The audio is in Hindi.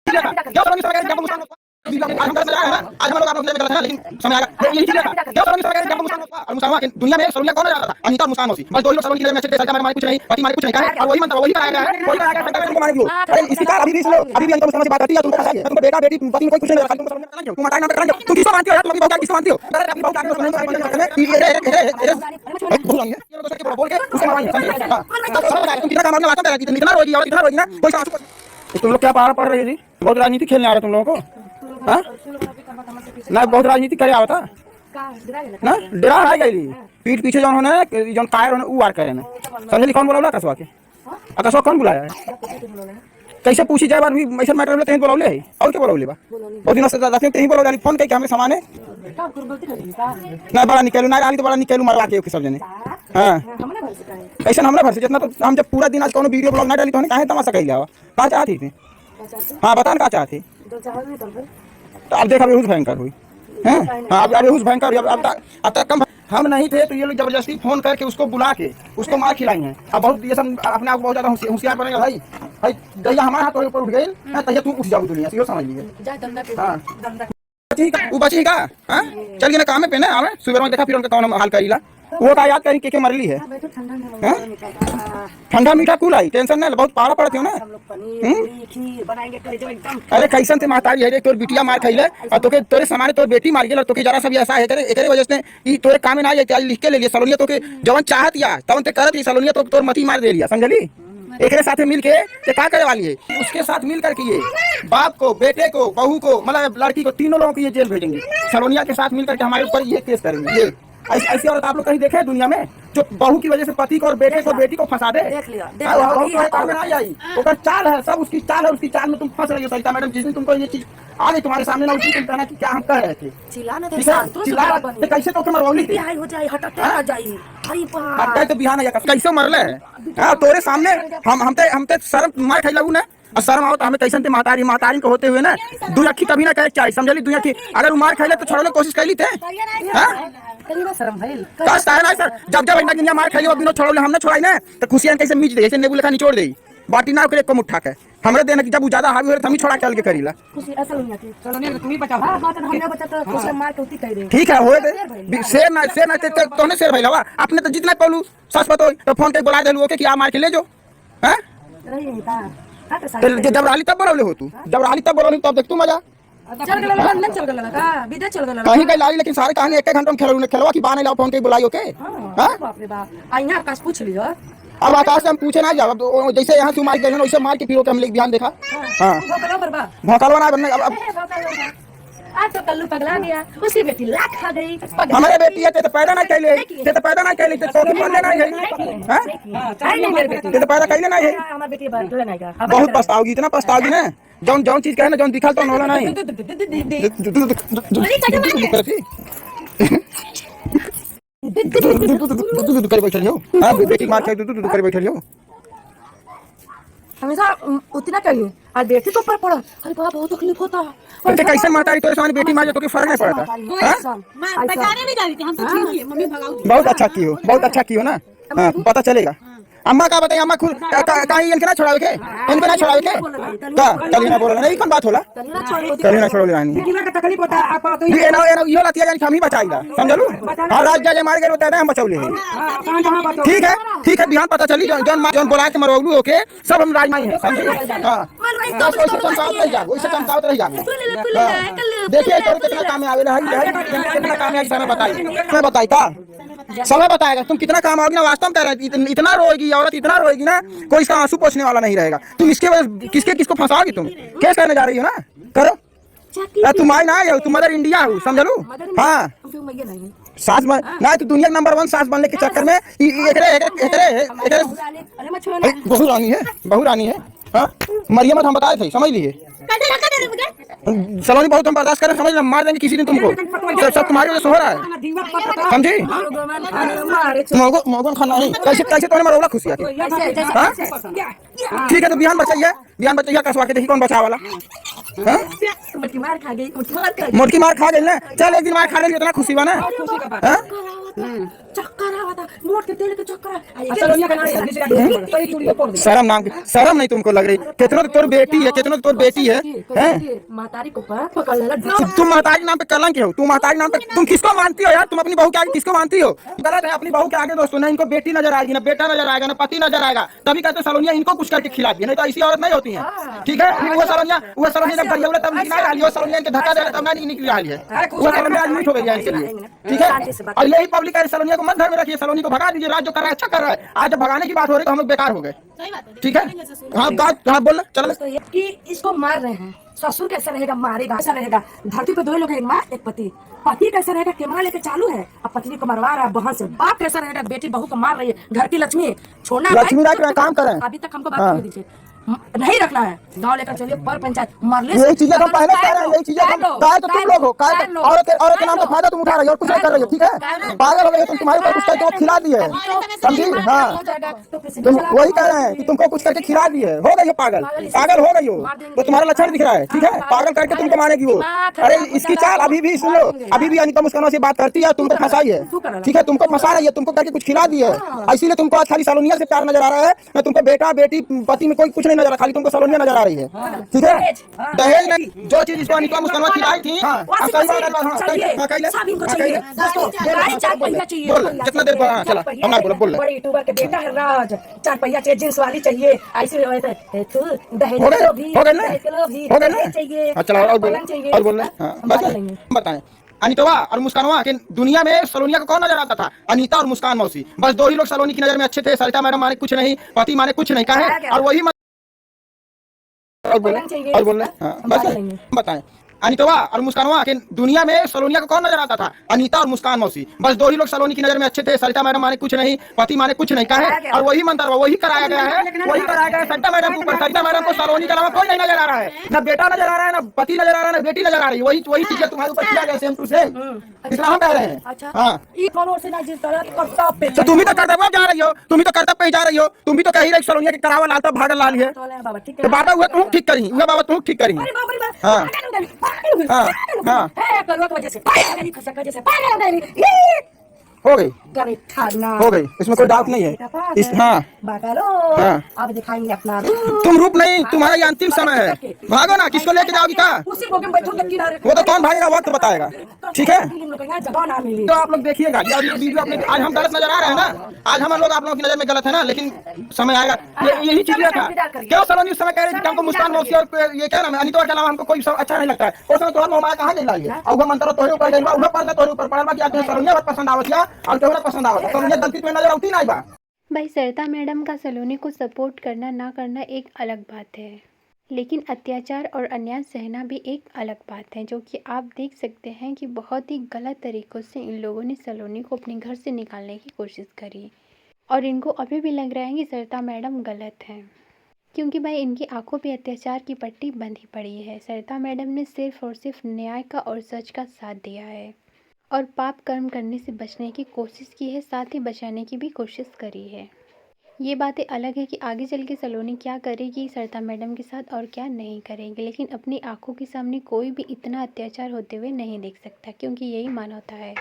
क्यों समझ नहीं सकते? हम गलत है ना, आज हम लोग आपस में गलत है, लेकिन समय आएगा यही चीज है। क्यों समझ नहीं सकते? और मुसलमान दुनिया में सलोनिया कौन है? अनीता मुस्कान मौसी, बस दो ही लोग सलोनी के मैसेज दे मारे कुछ नहीं, बाकी मारे कुछ नहीं कहा, और वही मंत्र वही कराया गया है, वही कराया गया है, तुमको मारेंगे। अरे इसकी कार अभी भी सुनो, अभी भी अंकल से बात करती है, तुमको पता है तुमको बेटा बेटी पति कोई कुछ नहीं रखा, तुमको समझ नहीं, तुम हटाई नाम कराएंगे, तुम किसको मानती हो? तुम बहुत किसको मानती हो? अरे अभी बहुत आगे सुनो, ये बोल के उसको मारेंगे। तुम कितना काम करने वाला है, इतना रोएगी ना कोई सांस। तुम लोग क्या पढ़ रहे जी? बहुत राजनीति खेलने आ रहे तुम लोगों को, हाँ ना? बहुत राजनीति करे आवता ना, डरा आ गई पीठ पीछे जौन होने जौन कायर होने उ आर करे ने, समझली? कौन बोला कसवा के? कसवा कौन बुलाया है? कैसे पूछी जाए बार भी ऐसा मैटर में? तेही बोलौले है और क्या बोलौले बा? बहुत दिन से रखे तेही बोलौले, फोन कई हमरे सामान है ना, बड़ा निकलू ना आली तो बड़ा निकलू मरवा के सब जने। हां कैसे हमरा भर से जितना तो हम जब पूरा दिन आज कोनो वीडियो ब्लॉग ना डाली तो काहे तमाशा कइले आवा? का चाहती थी? हां बता ना का चाहती? तो अब देख, अभी हुस भयंकर हुई हैं। हाँ अब हुस भयंकर, अब तक कम हम नहीं थे तो ये लोग जबरदस्ती फोन करके उसको बुला के उसको मार खिलाई है। अब बहुत ये सब अपने आप को बहुत ज्यादा होशियार बनेगा भाई। भाई दैया हमारे हाथ ऊपर उठ गई है, तैया तू उठ जाओ दुनिया से, यो समझ लीजिए। हाँ वो बची का, हाँ चल गए ना काम में पे ना, आवे सुबह में देखा फिर उनका कौन हाल करीला, वो का याद करी के मरली है। ठंडा मीठा कूल आई, टेंशन नहीं, बहुत पारा पड़ते हो ना। अरे कैसन थे महतारी है रे, तोर बिटिया मार खइले और तोके तोरे सामान तोर बेटी मार गेल, तोके जरा सब ऐसा है करे एकरे वजह से ई तोरे काम में ना आई, आज लिख के ले लिया सलोनिया तोके जवन चाहत या तवन ते करत ई सलोनिया तो तोर मती मार दे लिया, समझली? एकरे साथे मिल के ते का करे वाली है? उसके साथ मिल करके ये बाप को, बेटे को, बहू को, मतलब लड़की को, तीनों लोगों को ये जेल भेजेंगे। सलोनिया के साथ मिल करके हमारे ऊपर ये केस करेंगे। ये ऐसी औरत आप लोग कहीं देखे दुनिया में जो बहू की वजह से पति को और बेटे को, बेटी को फंसा दे? चाल है, सब उसकी चाल है, उसकी चाल में तुम फंस रही हो सरिता मैडम। जिस दिन तुमको ये चीज आ गई तुम्हारे सामने ना, उसी दिन कहना कि क्या हम कह रहे थे, चिल्ला कैसे तो मरवली थी तो बिहान कैसे मरले है तोरे सामने। हम ते शर्म मार खाई लगू ना, और शर्म आओ तो हमें कैसे थे महतारी को होते हुए ना दू अखी कभी ना कहे चाहिए, समझली? दू अखी अगर मार खाई तो छोड़ने कोशिश कैली थे। जब जब इंडिया मार खाई बिना छोड़ले हम ना छोड़ाई ना तो खुशियां कैसे मीच दे, नेबू लेखा निचोड़ दे, बाटी ना करे कम उठा के हमरे देने की जब ज्यादा हावी हो हम ही छोड़ा चल के करीला। ठीक है होए दे, शेर ना तोने शेर भइला वा अपने तो जितना पलू सच बतो तो फोन पे बुला देलू ओके कि आ मार के ले जो। हैं जब राली तब बोलौले हो तू, जब राली तब बोलौले तब देख तू मजा चल गला का विदेश चल गला कहीं गई लाली, लेकिन सारे कहानी एक घंटा में खेलवा की बाने लाओ फोन के बुलाई ओके। हां बाप रे बाप आई ना आकाश पूछ लियो। अब आकाश से हम पूछे ना जाओ, अब जैसे यहाँ से मार गए वैसे मार के फिर हम लोग ध्यान देखा। हां भौकलवा ना बनने। अब आज तो कल्लू पगला गया, उसकी बेटी लाख खा गई। हमारे बेटी है तो पैदा ना कैले, ते तो पैदा ना कैले तो तो मरले ना है। हां नहीं मेरी बेटी ते तो पैदा कैले ना है। हमारी बेटी बदले नहीं का बहुत पछताओगी, इतना पछताओगी ना जौन जौन चीज कहे ना जौन दिखल तो होला नहीं। कर बैठल हो। हां बेटी मार के कर बैठल हो। हमेशा उतना करिए और बेटी तो ऊपर पड़ा। अरे बाबा बहुत तकलीफ होता है। तो कैसे मारतारी तोरे सामने बेटी मार तो के फर्क नहीं पड़ता। हां बचाने नहीं जाती हम तो ठीक है, मम्मी भगाओ। बहुत अच्छा की हो, बहुत अच्छा की हो ना। हां पता चलेगा। अम्मा का बताइए, अम्मा खुद कहीं इनके ना छोड़ावे के, इनके ना छोड़ावे के का कली ना बोलना नहीं कौन बात होला, कली ना छोड़ले रानी का तकलीफ होता है। आप तो ये ना यो लतिया जानी हम ही बचाईला, समझलू? हां राज जज मार गए होता है हम बचौले हैं। ठीक है बिहान पता चली जौन बोला के मरौलू होके सब हम राजमाई है, समझे? हां वैसे चमकावत रह जाओ। देखिए तोरे कितना काम में आवेला है, कितना काम है समय बताई, मैं बताई का समय बताएगा तुम कितना काम आओगी ना। वास्तव में कह रहे हैं इतना रोएगी औरत, इतना रोएगी ना कोई इसका आंसू पोंछने वाला नहीं रहेगा। तुम इसके वजह किसको फंसाओगी? तुम केस करने जा रही हो ना, करो। तुम्हारी ना है, तुम मदर इंडिया हो, समझलू? हाँ सास ना तो दुनिया नंबर 1 सास बनने के चक्कर में बहू रानी है। हाँ मरियम हम बताए थे, समझ लिए? सलोनी बहुत हम बर्दाश्त करें, समझ मार देंगे किसी दिन तुमको, सब तुम्हारी वजह से हो रहा है, समझी? मोगन खाना नहीं कैसे कैसे तुम्हें मरोला खुशियाँ। ठीक है तो बिहान बचाइए कसवा के देखिए कौन बचा वाला। मोटकी मार खा गई ना, चल एक दिन मार खा लेगी इतना खुशी बना। चक्कर आवा था नोट के तेल के चक्कर सलोनिया का नाम शर्म नाम की शर्म नहीं तुमको लग रही? कितना तो तोर बेटी है, कितना तो तोर बेटी है, हैं? मातारी को पकड़ लेला। तुम महतारी नाम पे कलंक हो, तुम महतारी नाम पे तुम किसको मानती हो यार? तुम अपनी बहू के आगे किसको मानती हो? गलत है। अपनी बहू के आगे दोस्तों ना इनको बेटी नजर आएगी, ना बेटा नजर आएगा, ना पति नजर आएगा, तभी कहते सलोनिया इनको कुछ करके खिला दिया, नहीं तो ऐसी औरत नहीं होती है। ठीक है, वो सलोनिया जब गरिया तब निकला डाली, वो सलोनिया इनके धक्का दे तब नहीं निकली रही है, वो सलोनिया आज मीट हो गई है इनके लिए। ठीक है, और यही पब्लिक है, सलोनिया को मत घर में रखिए, सलोनी को भगा दीजिए। राज जो कर रहा है अच्छा कर रहा है, आज जब भगाने की बात हो रही तो हम लोग बेकार हो गए। ठीक है, हाँ बोल चल कि इसको मार रहे हैं, ससुर कैसा रहेगा, मारेगा ऐसा रहेगा। धरती पे दो लोग हैं, एक माँ एक पति। पति कैसा रहेगा, कैमरा लेके चालू है, अब पत्नी को मरवा रहा है बहन से। बाप कैसा रहेगा, बेटी बहू को मार रही है, घर की लक्ष्मी छोड़ना है। लक्ष्मी राज काम कर रहे हैं। अभी तक हमको बात नहीं दीजिए, नहीं रखना है, गाँव लेकर चलिए पर पंचायत मरले। यही चीजें हम पहले कह रहे हैं, यही चीजें हम तो तुम लोग हो, औरत के नाम पे फायदा तुम उठा रही हो और कुछ नहीं कर रही हो। ठीक है, पागल हो गए तुम, तुम्हारे ऊपर कुछ करके वो खिला दिए, समझी? हाँ, तुम वही कह रहे हैं कि तुमको कुछ करके खिला दिए, हो गई हो पागल, पागल हो गई हो, वो तुम्हारा लक्षण दिख रहा है। ठीक है, पागल करके तुमको मानेगी वो। अरे इसकी चाल अभी भी सुन लो, अभी भी अनिता मुस्कान से बात करती है, तुमको फंसाई है। ठीक है, तुमको फंसा रही है, तुमको करके कुछ खिला दी है, इसीलिए तुमको आज खाली सलोनिया से प्यार नजर आ रहा है। मैं तुमको बेटा बेटी पति में कोई कुछ नहीं नजर आ रहा, खाली तुमको सलोनिया नजर आ रही है। ठीक है, दहेज नहीं, जो चीज इसको अनिता मुस्कान खिलाई थी, कितना देर चला हमारा बोल बड़े यूट्यूबर के बेटा है राज, 4 पहिया चाहिए, जींस वाली चाहिए, ऐसे दहेज हो गए ना? चलो और बोल बताएं। अनितवा और मुस्कानवा के दुनिया में सलोनिया को कौन नजर आता था? अनिता और मुस्कान मौसी, बस दो ही लोग सलोनी की नजर में अच्छे थे। सरिता मैडम माने कुछ नहीं, पति माने कुछ नहीं, कहा है और वही और बोल बताएं। अनितवा और मुस्कानवा के दुनिया में सलोनिया को कौन नजर आता था? अनिता और मुस्कान मौसी, बस दो ही लोग सलोनी की नजर में अच्छे थे। सरिता मैडम माने कुछ नहीं, पति माने कुछ नहीं, कहा है और वही मंत्र वही कराया गया है, वही कराया गया है सरिता मैडम के ऊपर। सरिता मैडम को सलोनी के अलावा कोई नहीं नजर आ रहा है, ना बेटा नजर आ रहा है, ना पति नजर आ रहा है, ना बेटी नजर आ रही है। वही चीजें तुम्हारे ऊपर किया गया सेम टू सेम, इसलिए हम कह रहे हैं। हाँ, तुम भी तो कर्तव्य जा रही हो, तुम भी तो कर्तव्य पे जा रही हो, तुम भी तो कह रही सलोनिया के करावा लाल तो भागल लाल है। तो बाबा हुआ तुम ठीक करी, हुआ बाबा तुम ठीक करी। हाँ हाँ हाँ, हो गई हो गई, इसमें कोई डाउट नहीं है। इस हाँ अब दिखाएंगे अपना तुम रूप नहीं, तुम्हारा ये अंतिम समय है। भागो ना, किसको लेके जाओगी का? वो तो कौन भागेगा, वक्त बताएगा। ठीक है, तो आप लोग देखिएगा वीडियो अपने। आज हम गलत नजर आ रहे हैं ना, आज हम लोग आप लोगों की नजर में गलत है ना, लेकिन समय आएगा। यही चीज था क्यों सलोनी उस समय कह रही थी हमको मुस्कान मौसी और ये क्या नाम है अनिता के अलावा हमको कोई अच्छा नहीं लगता है। उस समय तुम्हारा मोबाइल कहाँ ले लाइए और वो मंत्र तोहरे ऊपर गई, वो पर्दा तोहरे ऊपर पड़ा कि आपको सलोनिया बहुत पसंद आवत और केवल पसंद आवत, सलोनिया गलती में नजर आती नहीं बा। भाई सरिता मैडम का सलोनी को सपोर्ट करना ना करना एक अलग बात है, लेकिन अत्याचार और अन्याय सहना भी एक अलग बात है, जो कि आप देख सकते हैं कि बहुत ही गलत तरीक़ों से इन लोगों ने सलोनी को अपने घर से निकालने की कोशिश करी। और इनको अभी भी लग रहा है कि सरिता मैडम गलत हैं, क्योंकि भाई इनकी आंखों पे अत्याचार की पट्टी बंधी पड़ी है। सरिता मैडम ने सिर्फ़ और सिर्फ न्याय का और सच का साथ दिया है और पाप कर्म करने से बचने की कोशिश की है, साथ ही बचाने की भी कोशिश करी है। ये बातें अलग है कि आगे चल के सलोनी क्या करेगी सरिता मैडम के साथ और क्या नहीं करेगी, लेकिन अपनी आंखों के सामने कोई भी इतना अत्याचार होते हुए नहीं देख सकता, क्योंकि यही मानवता है।